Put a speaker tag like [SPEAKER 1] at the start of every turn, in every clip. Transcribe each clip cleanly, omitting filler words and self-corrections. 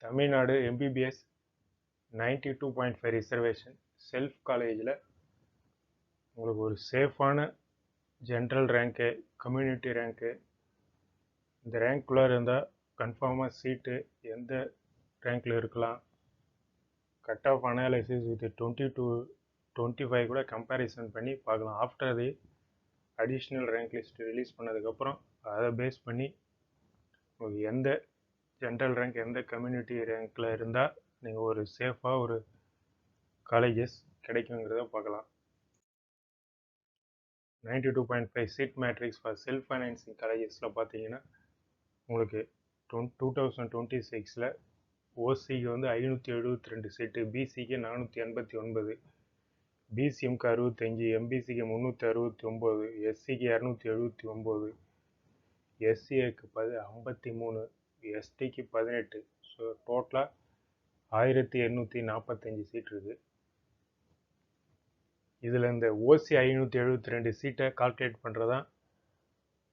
[SPEAKER 1] Tamil Nadu MBBS 92.5 reservation self காலேஜில் உங்களுக்கு ஒரு சேஃபான ஜென்ரல் ரேங்க்கு, கம்யூனிட்டி ரேங்க்கு, இந்த ரேங்க்குள்ளே இருந்தால் கன்ஃபார்மாக சீட்டு எந்த ரேங்க்கில் இருக்கலாம், cut off analysis with 20 to 25 கூட கம்பேரிசன் பண்ணி பார்க்கலாம். After the additional rank list release பண்ணதுக்கப்புறம் அதை பேஸ் பண்ணி உங்களுக்கு எந்த ஜென்ரல் ரேங்க் எந்த கம்யூனிட்டி ரேங்க்கில் இருந்தால் நீங்கள் ஒரு சேஃபாக ஒரு காலேஜஸ் கிடைக்குங்கிறத பார்க்கலாம். 92.5 seat matrix for self financing காலேஜஸில் பார்த்தீங்கன்னா உங்களுக்கு 2026 ஓசிக்கு வந்து 572 சீட்டு, பிசிக்கு 489, பிசிஎம்க்கு 65, எம்பிசிக்கு 369, எஸ்சிக்கு 279, எஸ்சிஏக்கு 53, எஸ்டிக்கு 18. ஸோ டோட்டலாக 1845 சீட் இருக்குது. இதில் இந்த ஓசி 572 சீட்டை கால்குலேட் பண்ணுறது தான்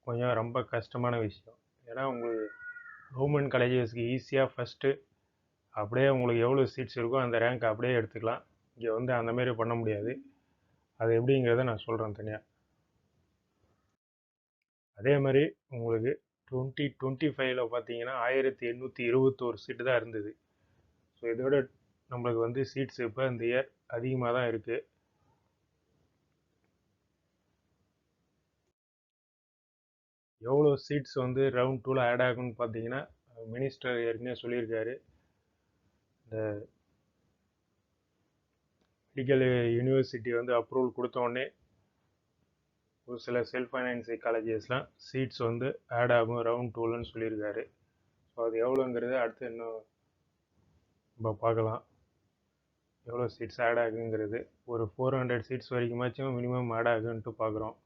[SPEAKER 1] கொஞ்சம் ரொம்ப கஷ்டமான விஷயம். ஏன்னா உங்களுக்கு கவர்மெண்ட் காலேஜஸ்க்கு ஈஸியாக ஃபஸ்ட்டு அப்படியே உங்களுக்கு எவ்வளோ சீட்ஸ் இருக்கோ அந்த ரேங்க் அப்படியே எடுத்துக்கலாம். இங்கே வந்து அந்தமாரி பண்ண முடியாது. அது எப்படிங்கிறத நான் சொல்கிறேன் தனியாக. அதே மாதிரி உங்களுக்கு 2025 பார்த்தீங்கன்னா 1821 சீட்டு தான் இருந்தது. ஸோ இதோட நம்மளுக்கு வந்து சீட்ஸ் இப்போ இந்த இயர் அதிகமாக தான் இருக்குது. எவ்வளோ சீட்ஸ் வந்து ரவுண்ட் 2ல் ஆட் ஆகும்னு பார்த்தீங்கன்னா மினிஸ்டர் ஏற்கனவே சொல்லியிருக்காரு. இந்த மெடிக்கல் யூனிவர்சிட்டி வந்து அப்ரூவல் கொடுத்தோடனே ஒரு சில செல்ஃப் ஃபைனான்சிங் காலேஜஸ்லாம் சீட்ஸ் வந்து ஆட் ஆகும் ரவுண்ட் 2லன்னு சொல்லியிருக்காரு. ஸோ அது எவ்வளோங்கிறது அடுத்து இன்னும் நம்ம பார்க்கலாம். எவ்வளோ சீட்ஸ் ஆட் ஆகுங்கிறது ஒரு 400 சீட்ஸ் வரைக்குமாச்சும் மினிமம் ஆட் ஆகுன்ட்டு பார்க்குறோம்.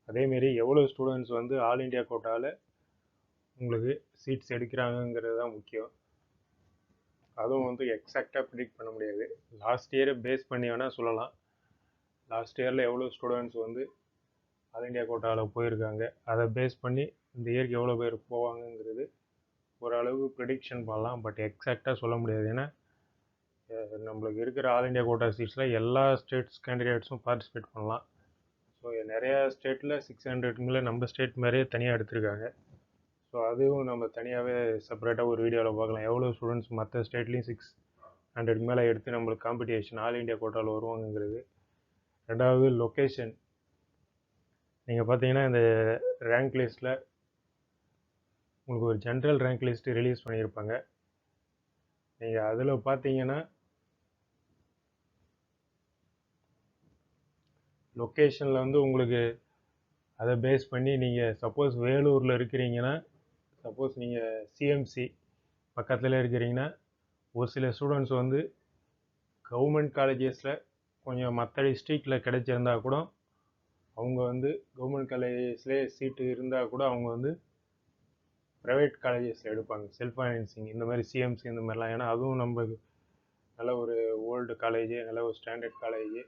[SPEAKER 1] அதேமாரி எவ்வளோ ஸ்டூடெண்ட்ஸ் வந்து ஆல் இண்டியா கோட்டாவில் உங்களுக்கு சீட்ஸ் எடுக்கிறாங்கங்கிறது தான் முக்கியம். அதுவும் வந்து எக்ஸாக்டாக ப்ரிடிக்ட் பண்ண முடியாது. லாஸ்ட் இயரை பேஸ் பண்ணி வேணால் சொல்லலாம். லாஸ்ட் இயரில் எவ்வளோ ஸ்டூடெண்ட்ஸ் வந்து ஆல் இண்டியா கோட்டாவில் போயிருக்காங்க, அதை பேஸ் பண்ணி இந்த இயருக்கு எவ்வளோ பேர் போவாங்கங்கிறது ஓரளவு ப்ரிடிக்ஷன் பண்ணலாம். பட் எக்ஸாக்டாக சொல்ல முடியாது. ஏன்னா நம்மளுக்கு இருக்கிற ஆல் இண்டியா கோட்டா சீட்ஸில் எல்லா ஸ்டேட்ஸ் கேண்டிடேட்ஸும் பார்ட்டிசிபேட் பண்ணலாம். ஸோ நிறையா ஸ்டேட்டில் 600 மேலே நம்ம ஸ்டேட் மாதிரியே தனியாக எடுத்திருக்காங்க. ஸோ அதுவும் நம்ம தனியாகவே செப்பரேட்டாக ஒரு வீடியோவில் பார்க்கலாம். எவ்வளோ ஸ்டூடெண்ட்ஸ் மற்ற ஸ்டேட்லேயும் 600 மேலே எடுத்து நம்மளுக்கு காம்படிஷன் ஆல் இண்டியா கோட்டாவில் வருவாங்கங்கிறது. ரெண்டாவது லொக்கேஷன். நீங்கள் பார்த்தீங்கன்னா இந்த ரேங்க் லிஸ்ட்டில் உங்களுக்கு ஒரு ஜென்ரல் ரேங்க் லிஸ்ட்டு ரிலீஸ் பண்ணியிருப்பாங்க. நீங்கள் அதில் பார்த்தீங்கன்னா லொக்கேஷனில் வந்து உங்களுக்கு அதை பேஸ் பண்ணி நீங்கள் சப்போஸ் வேலூரில் இருக்கிறீங்கன்னா, சப்போஸ் நீங்கள் சிஎம்சி பக்கத்தில் இருக்கிறீங்கன்னா ஒரு சில ஸ்டூடெண்ட்ஸ் வந்து கவர்மெண்ட் காலேஜஸில் கொஞ்சம் மற்ற டிஸ்ட்ரிக்டில் கிடைச்சிருந்தா கூட அவங்க வந்து கவர்மெண்ட் காலேஜஸ்லேயே சீட்டு இருந்தால் கூட அவங்க வந்து ப்ரைவேட் காலேஜஸில் எடுப்பாங்க செல்ஃப் ஃபைனான்சிங். இந்த மாதிரி சிஎம்சி இந்த மாதிரிலாம். ஏன்னா அதுவும் நம்மளுக்கு நல்ல ஒரு ஓல்டு காலேஜ், நல்ல ஒரு ஸ்டாண்டர்ட் காலேஜ்.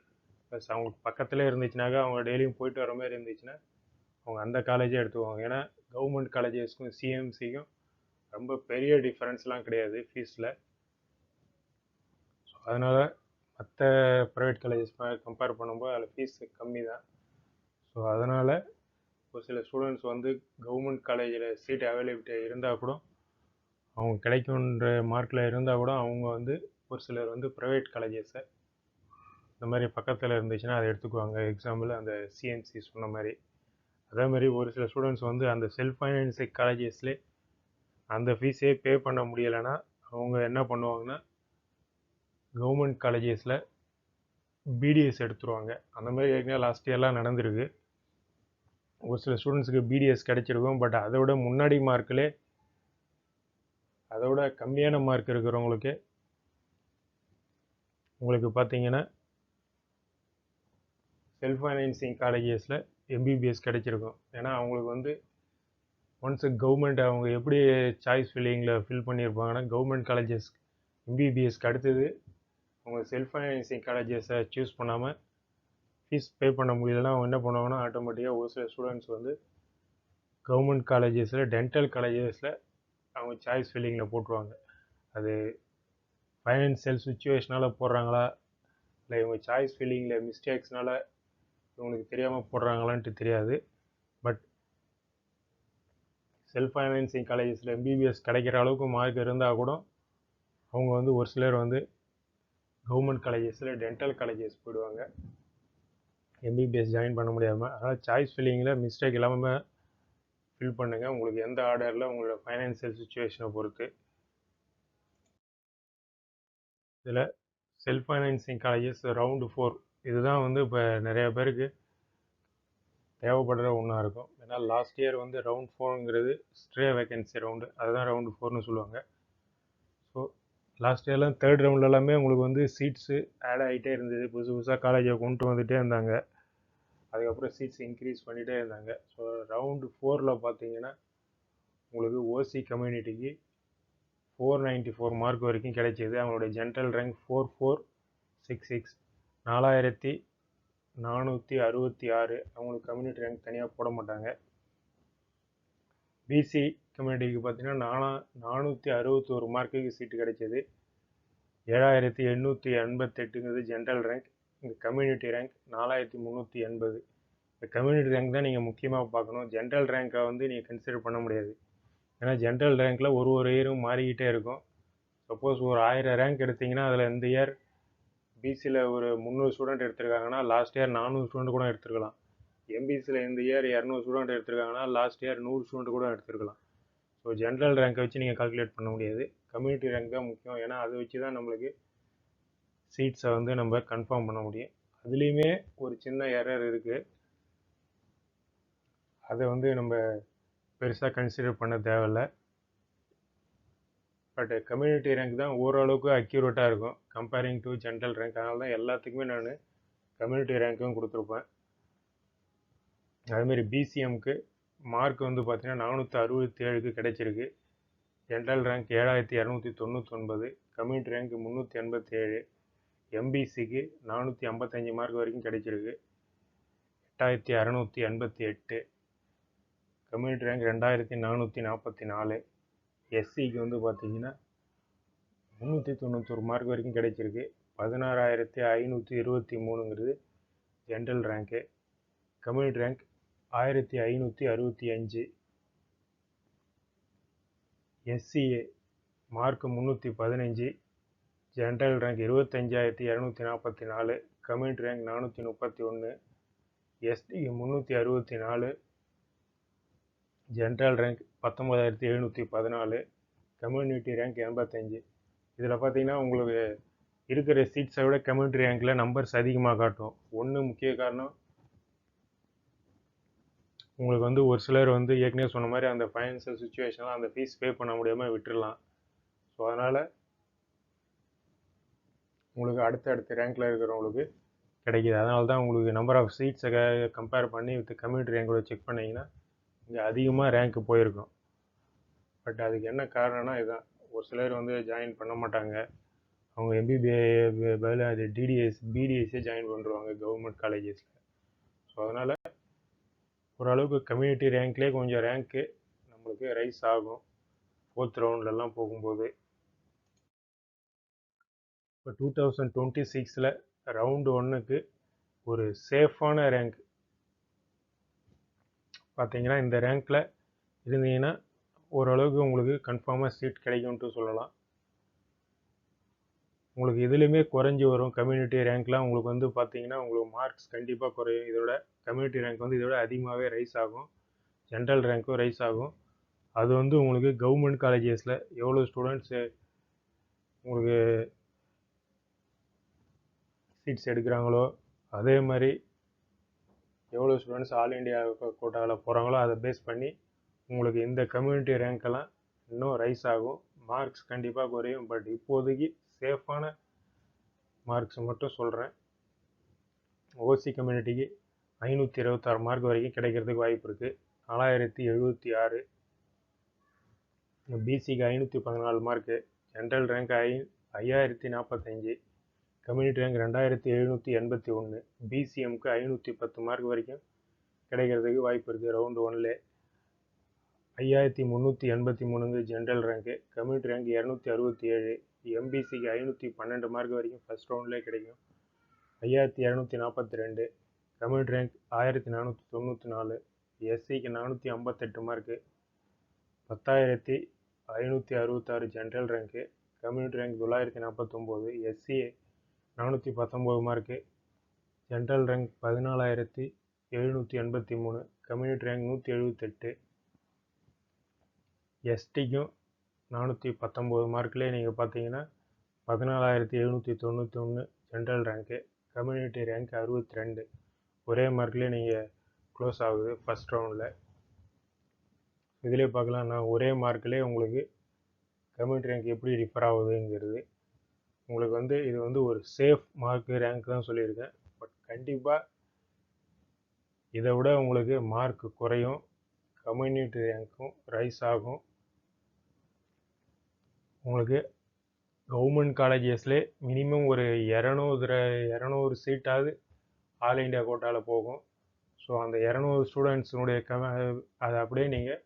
[SPEAKER 1] ப்ளஸ் அவங்களுக்கு பக்கத்தில் இருந்துச்சுனாக்கா அவங்க டெய்லியும் போயிட்டு வர மாதிரி இருந்துச்சுன்னா அவங்க அந்த காலேஜே எடுத்துக்குவாங்க. ஏன்னா கவர்மெண்ட் காலேஜஸ்க்கும் சிஎம்சிக்கும் ரொம்ப பெரிய டிஃப்ரென்ஸ்லாம் கிடையாது ஃபீஸில். ஸோ அதனால் மற்ற ப்ரைவேட் காலேஜஸ் கம்பேர் பண்ணும்போது அதில் ஃபீஸ் கம்மி தான். ஸோ அதனால் ஒரு சில ஸ்டூடெண்ட்ஸ் வந்து கவர்மெண்ட் காலேஜில் சீட் அவைலபிலிட்டி இருந்தால் கூட அவங்க கிடைக்குன்ற மார்க்கில் இருந்தால் கூட அவங்க வந்து ஒரு சிலர் வந்து ப்ரைவேட் காலேஜஸை இந்த மாதிரி பக்கத்தில் இருந்துச்சுன்னா அதை எடுத்துக்குவாங்க. எக்ஸாம்பிள் அந்த சிஎம்சி சொன்ன மாதிரி. அதே மாதிரி ஒரு சில ஸ்டூடெண்ட்ஸ் வந்து அந்த செல்ஃப் ஃபைனான்சிங் காலேஜஸ்லேயே அந்த ஃபீஸே பே பண்ண முடியலைன்னா அவங்க என்ன பண்ணுவாங்கன்னா கவர்மெண்ட் காலேஜஸில் பிடிஎஸ் எடுத்துருவாங்க. அந்த மாதிரி ஏற்கனவே லாஸ்ட் இயர்லாம் நடந்திருக்கு. ஒரு சில ஸ்டூடெண்ட்ஸுக்கு பிடிஎஸ் கிடைச்சிருக்கும். பட் அதை விட முன்னாடி மார்க்கிலே அதோட கம்மியான மார்க் இருக்கிறவங்களுக்கு உங்களுக்கு பார்த்தீங்கன்னா செல்ஃப் ஃபைனான்சிங் காலேஜஸில் எம்பிபிஎஸ் கிடைச்சிருக்கும். ஏன்னா அவங்களுக்கு வந்து ஒன்ஸ் கவர்மெண்ட் அவங்க எப்படி சாய்ஸ் ஃபில்லிங்கில் ஃபில் பண்ணியிருப்பாங்கன்னா கவர்மெண்ட் காலேஜஸ் எம்பிபிஎஸ்க்கு அடுத்தது அவங்க செல்ஃப் ஃபைனான்சிங் காலேஜஸை சூஸ் பண்ணாமல் ஃபீஸ் பே பண்ண முடியலன்னா அவங்க என்ன பண்ணுவாங்கன்னா ஆட்டோமேட்டிக்காக ஒரு சில ஸ்டூடெண்ட்ஸ் வந்து கவர்மெண்ட் காலேஜஸில் டென்டல் காலேஜஸில் அவங்க சாய்ஸ் ஃபில்லிங்கில் போட்டுருவாங்க. அது ஃபைனான்சியல் சுச்சுவேஷனால் போடுறாங்களா, இல்லை இவங்க சாய்ஸ் ஃபில்லிங்கில் மிஸ்டேக்ஸ்னால் இவங்களுக்கு தெரியாமல் போடுறாங்களான்ட்டு தெரியாது. பட் செல்ஃப் ஃபைனான்சிங் காலேஜஸில் எம்பிபிஎஸ் கிடைக்கிற அளவுக்கு மார்க் இருந்தால் கூட அவங்க வந்து ஒரு சிலர் வந்து கவர்மெண்ட் காலேஜஸில் டென்டல் காலேஜஸ் போயிடுவாங்க எம்பிபிஎஸ் ஜாயின் பண்ண முடியாமல். அதனால் சாய்ஸ் ஃபில்லிங்கில் மிஸ்டேக் இல்லாமல் ஃபில் பண்ணுங்கள், உங்களுக்கு எந்த ஆர்டரில் உங்களோட ஃபைனான்சியல் சுச்சுவேஷனை பொறுத்து. இதில் செல்ஃப் ஃபைனான்சிங் காலேஜஸ் ரவுண்டு 4 இதுதான் வந்து இப்போ நிறைய பேருக்கு தேவைப்படுற ஒன்றா இருக்கும். ஏன்னா லாஸ்ட் இயர் வந்து ரவுண்ட் 4ங்கிறது ஸ்ட்ரே வேகன்சி ரவுண்டு, அதுதான் ரவுண்டு 4னு சொல்லுவாங்க. ஸோ லாஸ்ட் இயர்லாம் தேர்ட் ரவுண்டில் எல்லாமே உங்களுக்கு வந்து சீட்ஸு ஆட் ஆகிட்டே இருந்தது, புதுசு புதுசாக காலேஜை கொண்டு வந்துகிட்டே இருந்தாங்க, அதுக்கப்புறம் சீட்ஸ் இன்க்ரீஸ் பண்ணிகிட்டே இருந்தாங்க. ஸோ ரவுண்டு 4ல் பார்த்தீங்கன்னா உங்களுக்கு ஓசி கம்யூனிட்டிக்கு 494 மார்க் வரைக்கும் கிடைச்சிது. அவங்களுடைய ஜென்ரல் ரேங்க் 4466, 4466. அவங்களுக்கு கம்யூனிட்டி ரேங்க் தனியாக போட மாட்டாங்க. பிசி கம்யூனிட்டிக்கு பார்த்தீங்கன்னா 461 மார்க்குக்கு சீட்டு கிடைச்சிது. 7888ங்கிறது ஜென்ரல் ரேங்க். இந்த கம்யூனிட்டி ரேங்க் 4380. இந்த கம்யூனிட்டி ரேங்க் தான் நீங்கள் முக்கியமாக பார்க்கணும். ஜென்ரல் ரேங்க்கை வந்து நீங்கள் கன்சிடர் பண்ண முடியாது. ஏன்னா ஜென்ரல் ரேங்க்கில் ஒரு இயரும் மாறிக்கிட்டே இருக்கும். சப்போஸ் ஒரு 1000 ரேங்க் எடுத்திங்கன்னா அதில் இந்த இயர் பிசியில் ஒரு 300 ஸ்டூடெண்ட் எடுத்திருக்காங்கன்னா லாஸ்ட் இயர் 400 ஸ்டூடெண்ட் கூட எடுத்துருக்கலாம். எம்பிசியில் இந்த இயர் 200 ஸ்டூடெண்ட் எடுத்திருக்காங்கன்னா லாஸ்ட் இயர் 100 ஸ்டூடெண்ட் கூட எடுத்துருக்கலாம். ஸோ ஜென்ரல் ரேங்கை வச்சு நீங்கள் கால்குலேட் பண்ண முடியாது. கம்யூனிட்டி ரேங்க் தான் முக்கியம். ஏன்னா அதை வச்சு தான் நம்மளுக்கு சீட்ஸை வந்து நம்ம கன்ஃபார்ம் பண்ண முடியும். அதுலேயுமே ஒரு சின்ன எரர் இருக்குது, அதை வந்து நம்ம பெருசாக கன்சிடர் பண்ண தேவையில்லை. பட் கம்யூனிட்டி ரேங்க் தான் ஓரளவுக்கு அக்யூரேட்டாக இருக்கும் கம்பேரிங் டு ஜென்ரல் ரேங்க். அதனால தான் எல்லாத்துக்குமே நான் கம்யூனிட்டி ரேங்க்கும் கொடுத்துருப்பேன். அதுமாரி பிசிஎம்க்கு மார்க் வந்து பார்த்தீங்கன்னா 467க்கு கிடைச்சிருக்கு. General rank 7299, community rank 387, எம்பிசிக்கு 455 mark வரைக்கும் கிடைச்சிருக்கு. 8688, கம்யூனிட்டி ரேங்க் 2444. எஸ்சிக்கு வந்து பார்த்தீங்கன்னா 391 மார்க் வரைக்கும் கிடைச்சிருக்கு. 16523ங்கிறது general rank. Community rank 1565. SCA mark 315, general rank 25244, community rank 431. எஸ்டிக்கு 364, ஜென்ரல் ரேங்க் 19714, கம்யூனிட்டி ரேங்க் 85. இதில் பார்த்தீங்கன்னா உங்களுக்கு இருக்கிற சீட்ஸை விட கம்யூனிட்டி ரேங்கில் நம்பர்ஸ் அதிகமாக காட்டும். ஒன்று முக்கிய காரணம், உங்களுக்கு வந்து ஒரு சிலர் வந்து ஏற்கனவே சொன்ன மாதிரி அந்த ஃபைனான்சியல் சுச்சுவேஷனில் அந்த ஃபீஸ் பே பண்ண முடியாமல் விட்டுடலாம். ஸோ அதனால் உங்களுக்கு அடுத்த ரேங்கில் இருக்கிறவங்களுக்கு கிடைக்கிது. அதனால தான் உங்களுக்கு நம்பர் ஆஃப் சீட்ஸை கம்பேர் பண்ணி வித் கம்யூனிட்டி ரேங்கோட செக் பண்ணிங்கன்னா இங்கே அதிகமாக ரேங்க்கு போயிருக்கும். பட் அதுக்கு என்ன காரணம்னா இதுதான், ஒரு சிலர் வந்து ஜாயின் பண்ண மாட்டாங்க. அவங்க எம்பிபிஏ பதிலாக அது பிடிஎஸ்ஸே ஜாயின் பண்ணுறாங்க கவர்மெண்ட் காலேஜஸில். ஸோ அதனால் ஓரளவுக்கு கம்யூனிட்டி ரேங்க்லேயே கொஞ்சம் ரேங்க்கு நம்மளுக்கு ரைஸ் ஆகும் 4th ரவுண்ட்லலாம் போகும்போது. இப்போ 2026 ரவுண்டு 1க்கு ஒரு சேஃபான ரேங்க் பார்த்தீங்கன்னா இந்த ரேங்க்கில் இருந்தீங்கன்னா ஓரளவுக்கு உங்களுக்கு கன்ஃபார்மாக சீட் கிடைக்கும்ட்டு சொல்லலாம். உங்களுக்கு இதுலேயுமே குறைஞ்சி வரும். கம்யூனிட்டி ரேங்க்லாம் உங்களுக்கு வந்து பார்த்தீங்கன்னா உங்களுக்கு மார்க்ஸ் கண்டிப்பாக குறையும். இதோட கம்யூனிட்டி ரேங்க் வந்து இதோட அதிகமாகவே ரைஸ் ஆகும். ஜென்ரல் ரேங்க்கும் ரைஸ் ஆகும். அது வந்து உங்களுக்கு கவர்மெண்ட் காலேஜஸில் எவ்வளோ ஸ்டூடெண்ட்ஸு உங்களுக்கு சீட்ஸ் எடுக்கிறாங்களோ அதே மாதிரி எவ்வளோ ஸ்டூடெண்ட்ஸ் ஆல் இண்டியா கோட்டாவில் போகிறாங்களோ அதை பேஸ் பண்ணி உங்களுக்கு இந்த கம்யூனிட்டி ரேங்க்கெல்லாம் இன்னும் ரைஸ் ஆகும். மார்க்ஸ் கண்டிப்பாக குறையும். பட் இப்போதைக்கு சேஃபான மார்க்ஸ் மட்டும் சொல்கிறேன். ஓசி கம்யூனிட்டிக்கு 526 மார்க் வரைக்கும் கிடைக்கிறதுக்கு வாய்ப்பு இருக்குது. 4076. பிசிக்கு 514 mark. General rank 5045, community rank 2781. பிசிஎம்க்கு 510 மார்க் வரைக்கும் கிடைக்கிறதுக்கு வாய்ப்பு இருக்குது ரவுண்டு 1லே. 5383 ஜென்ரல் ரேங்க்கு. Community rank 267. எம்பிசிக்கு 512 மார்க் வரைக்கும் ஃபர்ஸ்ட் ரவுண்ட்லேயே கிடைக்கும். 5242. Community rank 1494. எஸ்சிக்கு 458 mark. 10566 general rank. Community rank 949. SC 419 mark. General rank 14783. Community rank 178. எஸ்டிக்கும் 419 மார்க்லேயே நீங்கள் பார்த்தீங்கன்னா 14791 ஜென்ரல் ரேங்க்கு. Community rank 62. ஒரே மார்க்லேயே நீங்கள் க்ளோஸ் ஆகுது ஃபஸ்ட் ரவுண்டில். இதிலே பார்க்கலாம், நான் ஒரே மார்க்லேயே உங்களுக்கு கம்யூனிட்டி ரேங்க் எப்படி டிஃபர் ஆகுதுங்கிறது. உங்களுக்கு இது ஒரு சேஃப் மார்க் ரேங்க் தான் சொல்லியிருக்கேன். பட் கண்டிப்பாக இதை விட உங்களுக்கு மார்க் குறையும், கம்யூனிட்டி ரேங்க்கும் ரைஸ் ஆகும். உங்களுக்கு கவர்மெண்ட் காலேஜஸ்லேயே மினிமம் ஒரு 200 சீட்டாவது ஆல் இண்டியா கோட்டாவில் போகும். ஸோ அந்த 200 ஸ்டூடெண்ட்ஸுடைய அதை அப்படியே நீங்கள்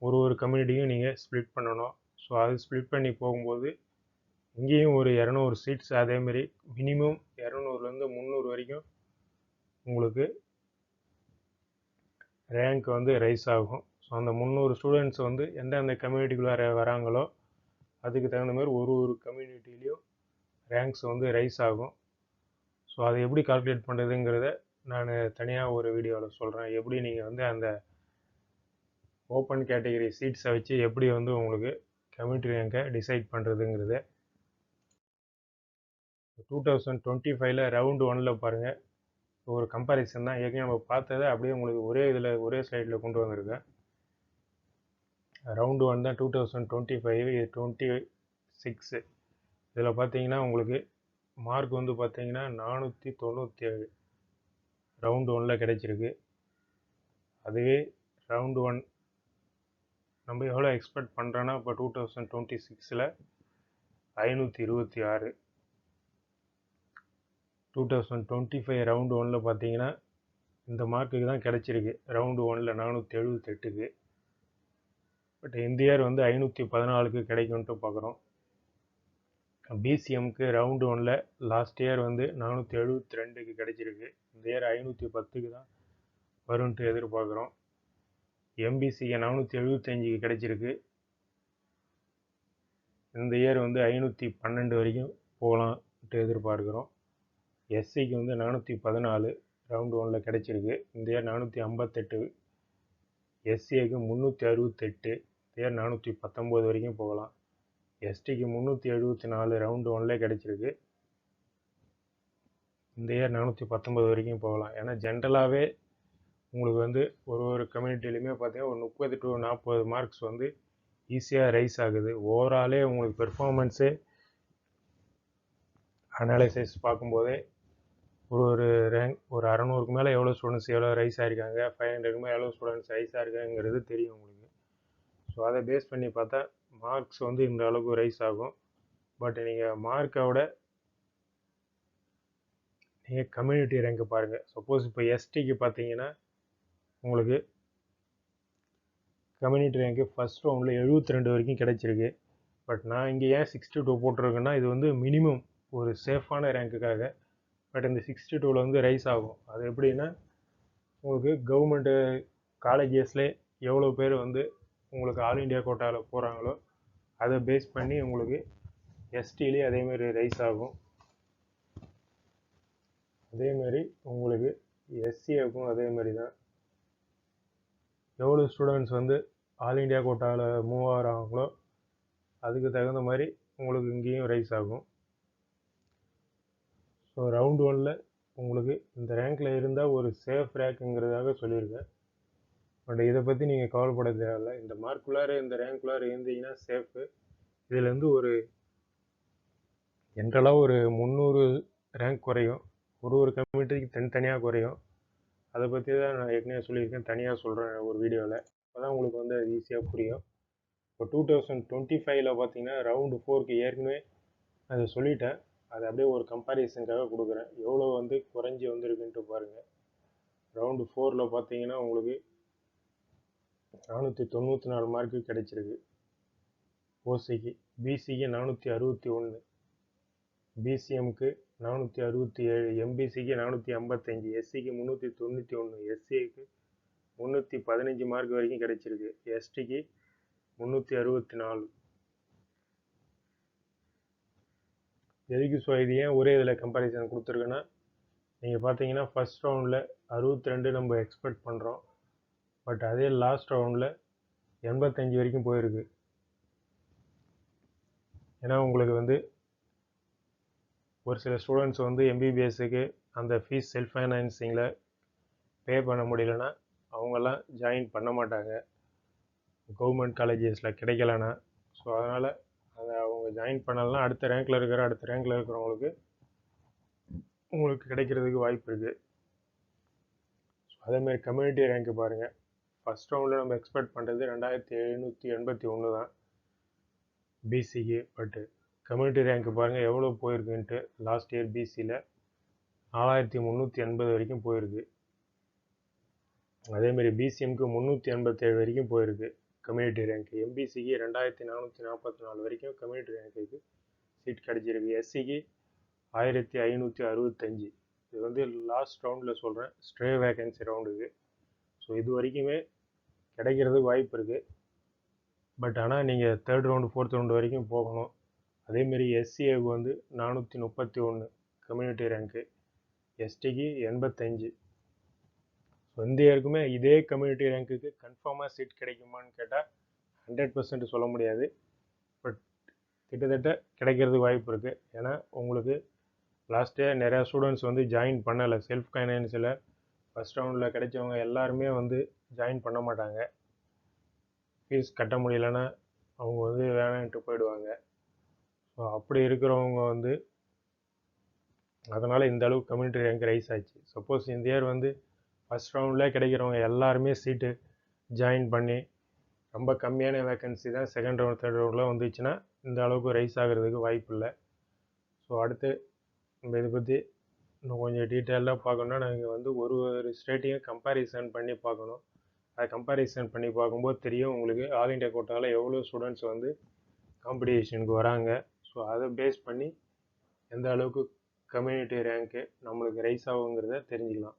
[SPEAKER 1] ஒரு கம்யூனிட்டியும் நீங்கள் ஸ்ப்ளிட் பண்ணணும். ஸோ அது ஸ்ப்ளிட் பண்ணி போகும்போது இங்கேயும் ஒரு 200 சீட்ஸ், அதேமாரி மினிமம் 200லேருந்து 300 வரைக்கும் உங்களுக்கு ரேங்க் ரைஸ் ஆகும். ஸோ அந்த 300 ஸ்டூடெண்ட்ஸ் எந்தெந்த கம்யூனிட்டிக்குள்ளே வராங்களோ அதுக்கு தகுந்த மாதிரி ஒரு கம்யூனிட்டிலையும் ரேங்க்ஸ் ரைஸ் ஆகும். ஸோ அதை எப்படி கால்குலேட் பண்ணுறதுங்கிறத நான் தனியாக ஒரு வீடியோவில் சொல்கிறேன். எப்படி நீங்கள் அந்த ஓப்பன் கேட்டகரி சீட்ஸை வச்சு எப்படி உங்களுக்கு கம்யூனிட்டி ரேங்கை டிசைட் பண்ணுறதுங்கிறத. 2025 ரவுண்டு 1 பாருங்கள், ஒரு கம்பேரிசன் தான். ஏற்கனவே நம்ம பார்த்ததை அப்படியே உங்களுக்கு ஒரே ஸ்லைடில் கொண்டு வந்திருக்கேன். ரவுண்டு 1 தான் 2025. இது 26. இதில் பார்த்தீங்கன்னா உங்களுக்கு மார்க் பார்த்தீங்கன்னா 497 ரவுண்டு 1 கிடைச்சிருக்கு. அதுவே ரவுண்டு 1 நம்ம எவ்வளோ எக்ஸ்பெக்ட் பண்ணுறோன்னா இப்போ 2026 526. 2025 ரவுண்டு 1 பார்த்தீங்கன்னா இந்த மார்க்குக்கு தான் கிடச்சிருக்கு. ரவுண்டு 1 478க்கு. பட் இந்த இயர் 514க்கு கிடைக்கும்ட்டு பார்க்குறோம். பிசிஎம்க்கு ரவுண்டு 1 லாஸ்ட் இயர் 472க்கு கிடைச்சிருக்கு. இந்த இயர் 510க்கு தான் வரும்ன்ட்டு எதிர்பார்க்குறோம். எம்பிசிக்கு 475க்கு கிடைச்சிருக்கு. இந்த இயர் 512 வரைக்கும் போகலான்ட்டு எதிர்பார்க்குறோம். எஸ்சிக்கு 414 ரவுண்டு 1 கிடைச்சிருக்கு. இந்த இயர் 458. எஸ்சிக்கு 368. இந்த இயர் 419 வரைக்கும் போகலாம். எஸ்டிக்கு 374 ரவுண்டு 1 கிடைச்சிருக்கு. இந்த இயர் 419 வரைக்கும் போகலாம். ஏன்னா ஜென்ரலாகவே உங்களுக்கு ஒரு கம்யூனிட்டிலையுமே பார்த்தீங்கன்னா ஒரு 30 to 40 மார்க்ஸ் ஈஸியாக ரைஸ் ஆகுது. ஓவராலே உங்களுக்கு பெர்ஃபார்மன்ஸு அனாலிசிஸ் பார்க்கும்போதே ஒரு ரேங்க் ஒரு 600க்கு மேலே எவ்வளோ ஸ்டூடெண்ட்ஸ் எவ்வளோ ரைஸ் ஆகிருக்காங்க, 500க்கு மேலே எவ்வளோ ஸ்டூடெண்ட்ஸ் ரைஸ் ஆகிருக்காங்கிறது தெரியும் உங்களுக்கு. ஸோ அதை பேஸ் பண்ணி பார்த்தா மார்க்ஸ் இந்த அளவுக்கு ரைஸ் ஆகும். பட் நீங்கள் மார்க்கை விட நீங்கள் கம்யூனிட்டி ரேங்க்கு பாருங்கள். சப்போஸ் இப்போ எஸ்டிக்கு பார்த்தீங்கன்னா உங்களுக்கு கம்யூனிட்டி ரேங்க்கு ஃபஸ்ட் ரவுண்டில் 72 வரைக்கும் கிடைச்சிருக்கு. பட் நான் இங்கே ஏன் 62 போட்டிருக்கேன்னா இது மினிமம் ஒரு சேஃபான ரேங்க்குக்காக. பட் இந்த 62ல் ரைஸ் ஆகும். அது எப்படின்னா உங்களுக்கு கவர்மெண்ட்டு காலேஜஸ்லே எவ்வளோ பேர் உங்களுக்கு ஆல் இண்டியா கோட்டாவில் போகிறாங்களோ அதை பேஸ் பண்ணி உங்களுக்கு எஸ்டிலே அதேமாரி ரைஸ் ஆகும். அதேமாரி உங்களுக்கு எஸ்சிஏக்கும் அதேமாரி தான். எவ்வளோ ஸ்டூடெண்ட்ஸ் ஆல் இண்டியா கோட்டாவில் மூவ் ஆகிறாங்களோ அதுக்கு தகுந்த மாதிரி உங்களுக்கு இங்கேயும் ரைஸ் ஆகும். ஸோ ரவுண்டு 1 உங்களுக்கு இந்த ரேங்க்கில் இருந்தால் ஒரு சேஃப் ரேங்க்குங்கிறதாக சொல்லியிருக்கேன். பட் இதை பற்றி நீங்கள் கவலைப்பட தேவையில்லை. இந்த மார்க்குள்ளார இந்த ரேங்க்குள்ளார இருந்தீங்கன்னா சேஃபு. இதில் ஒரு ஜென்ரலாக ஒரு 300 ரேங்க் குறையும். ஒரு கம்யூனிட்டிக்கு தனித்தனியாக குறையும். அதை பற்றி தான் நான் ஏற்கனவே சொல்லியிருக்கேன், தனியாக சொல்கிறேன் ஒரு வீடியோவில். அப்போ தான் உங்களுக்கு அது ஈஸியாக புரியும். இப்போ 2025 பார்த்தீங்கன்னா ரவுண்டு 4க்கு ஏற்கனவே அதை சொல்லிட்டேன். அது அப்படியே ஒரு கம்பேரிசனுக்காக கொடுக்குறேன். எவ்வளோ குறைஞ்சி வந்திருக்குன்ட்டு பாருங்கள். ரவுண்டு 4 பார்த்தீங்கன்னா உங்களுக்கு 494 மார்க்கு கிடைச்சிருக்கு. ஓசிக்கு. பிசிக்கு 461, பிசிஎம்க்கு 467, எம்பிசிக்கு 455, எஸ்சிக்கு 391, எஸ்சிக்கு 315 மார்க் வரைக்கும் கிடைச்சிருக்கு. எஸ்டிக்கு 364. எதுக்கு இது ஏன் ஒரே இதில் கம்பேரிசன் கொடுத்துருக்குன்னா, நீங்கள் பார்த்தீங்கன்னா ஃபர்ஸ்ட் ரவுண்டில் 62 நம்ம எக்ஸ்பெக்ட் பண்ணுறோம். பட் அதே லாஸ்ட் ரவுண்டில் 85 வரைக்கும் போயிருக்கு. ஏன்னா உங்களுக்கு ஒரு சில ஸ்டூடெண்ட்ஸ் எம்பிபிஎஸ்க்கு அந்த ஃபீஸ் செல்ஃப் ஃபைனான்சிங்கில் பே பண்ண முடியலன்னா அவங்கெல்லாம் ஜாயின் பண்ண மாட்டாங்க கவர்மெண்ட் காலேஜஸில் கிடைக்கலன்னா. ஸோ அதனால் அதை அவங்க ஜாயின் பண்ணலன்னா அடுத்த ரேங்கில் இருக்கிறவங்களுக்கு உங்களுக்கு கிடைக்கிறதுக்கு வாய்ப்பு இருக்குது. அதேமாதிரி கம்யூனிட்டி ரேங்க்கு பாருங்கள். ஃபஸ்ட் ரவுண்டில் நம்ம எக்ஸ்பெக்ட் பண்ணுறது 2781 தான் பிசிக்கு. பட்டு கம்யூனிட்டி ரேங்க்கு பாருங்கள் எவ்வளோ போயிருக்குன்ட்டு. லாஸ்ட் இயர் பிசியில் 4380 வரைக்கும் போயிருக்கு. அதேமாதிரி பிசிஎம்க்கு 387 வரைக்கும் போயிருக்கு கம்யூனிட்டி ரேங்க்கு. எம்பிசிக்கு 2444 வரைக்கும் கம்யூனிட்டி ரேங்க்குக்கு சீட் கிடச்சிருக்கு. எஸ்சிக்கு 1565. இது லாஸ்ட் ரவுண்டில் சொல்கிறேன், ஸ்ட்ரே வேகன்சி ரவுண்டுக்கு. ஸோ இது வரைக்குமே கிடைக்கிறதுக்கு வாய்ப்பு இருக்குது. பட் ஆனால் நீங்கள் தேர்ட் ரவுண்டு ஃபோர்த் ரவுண்டு வரைக்கும் போகணும். அதேமாரி எஸ்சிஏவுக்கு 431 கம்யூனிட்டி ரேங்க்கு, எஸ்டிக்கு 85. ஸோ இந்த இயருக்குமே இதே கம்யூனிட்டி ரேங்க்குக்கு கன்ஃபார்மாக சீட் கிடைக்குமான்னு கேட்டால் 100% சொல்ல முடியாது. பட் கிட்டத்தட்ட கிடைக்கிறதுக்கு வாய்ப்பு இருக்குது. ஏன்னா உங்களுக்கு லாஸ்ட்டே நிறையா ஸ்டூடெண்ட்ஸ் ஜாயின் பண்ணலை. செல்ஃப் ஃபைனான்ஸில் ஃபஸ்ட் ரவுண்டில் கிடைச்சவங்க எல்லாருமே ஜாயின் பண்ண மாட்டாங்க. ஃபீஸ் கட்ட முடியலன்னா அவங்க வேணான்ட்டு போயிடுவாங்க. ஸோ அப்படி இருக்கிறவங்க அதனால் இந்த அளவுக்கு கம்யூனிட்டி ரேங்க் ரைஸ் ஆச்சு. சப்போஸ் இந்த இயர் ஃபஸ்ட் ரவுண்டில் கிடைக்கிறவங்க எல்லாருமே சீட்டு ஜாயின் பண்ணி ரொம்ப கம்மியான வேக்கன்சி தான் செகண்ட் ரவுண்ட் தேர்ட் ரவுண்டில் வந்துச்சுன்னா இந்த அளவுக்கு ரைஸ் ஆகிறதுக்கு வாய்ப்பு இல்லை. ஸோ அடுத்து நம்ம இதை பற்றி இன்னும் கொஞ்சம் டீட்டெயிலாக பார்க்கணுன்னா நாங்கள் ஒரு ஸ்டேட்டையும் கம்பேரிசன் பண்ணி பார்க்கணும். அதை கம்பேரிசன் பண்ணி பார்க்கும்போது தெரியும் உங்களுக்கு ஆல் இண்டியா கோட்டாவில் எவ்வளோ ஸ்டூடெண்ட்ஸ் காம்படிஷனுக்கு வராங்க. ஸோ அதை பேஸ் பண்ணி எந்த அளவுக்கு கம்யூனிட்டி ரேங்க்கு நம்மளுக்கு ரைஸ் ஆகுங்கிறத தெரிஞ்சுக்கலாம்.